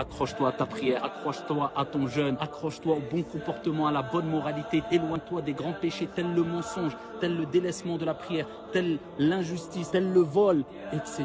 Accroche-toi à ta prière, accroche-toi à ton jeûne, accroche-toi au bon comportement, à la bonne moralité. Éloigne-toi des grands péchés tels le mensonge, tel le délaissement de la prière, tel l'injustice, tel le vol, etc.,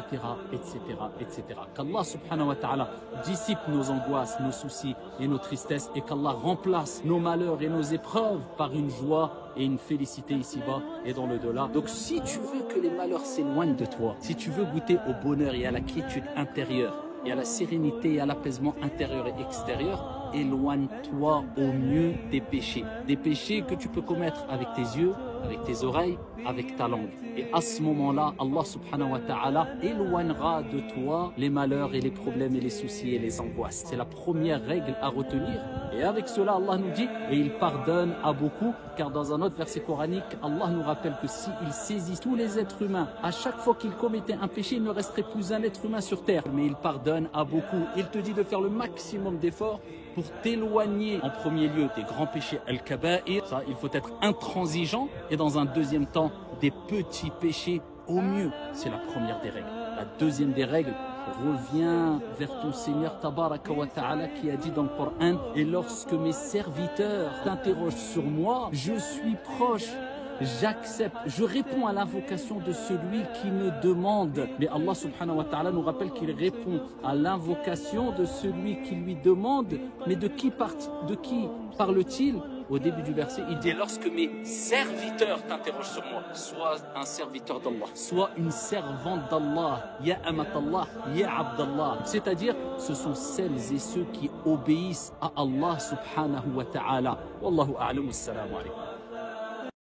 etc., etc. Qu'Allah subhanahu wa ta'ala dissipe nos angoisses, nos soucis et nos tristesses et qu'Allah remplace nos malheurs et nos épreuves par une joie et une félicité ici-bas et dans le delà. Donc si tu veux que les malheurs s'éloignent de toi, si tu veux goûter au bonheur et à la quiétude intérieure, et à la sérénité et à l'apaisement intérieur et extérieur, éloigne-toi au mieux des péchés. Des péchés que tu peux commettre avec tes yeux, avec tes oreilles, avec ta langue. Et à ce moment-là, Allah subhanahu wa ta'ala éloignera de toi les malheurs et les problèmes et les soucis et les angoisses. C'est la première règle à retenir. Et avec cela, Allah nous dit, et il pardonne à beaucoup, car dans un autre verset coranique, Allah nous rappelle que s'il saisit tous les êtres humains, à chaque fois qu'ils commettaient un péché, il ne resterait plus un être humain sur terre. Mais il pardonne à beaucoup. Il te dit de faire le maximum d'efforts pour t'éloigner en premier lieu des grands péchés al-kaba'ir. Ça, il faut être intransigeant. Et dans un deuxième temps, des petits péchés au mieux. C'est la première des règles. La deuxième des règles, reviens vers ton Seigneur Tabaraka wa Ta'ala qui a dit dans le Coran: et lorsque mes serviteurs t'interrogent sur moi, je suis proche. J'accepte, je réponds à l'invocation de celui qui me demande. Mais Allah subhanahu wa ta'ala nous rappelle qu'il répond à l'invocation de celui qui lui demande. Mais de qui parle-t-il? Au début du verset, il dit: lorsque mes serviteurs t'interrogent sur moi, sois un serviteur d'Allah, sois une servante d'Allah, ya amatallah, ya abdallah. C'est-à-dire, ce sont celles et ceux qui obéissent à Allah subhanahu wa ta'ala. Wallahu a'lam, assalamu alaikum.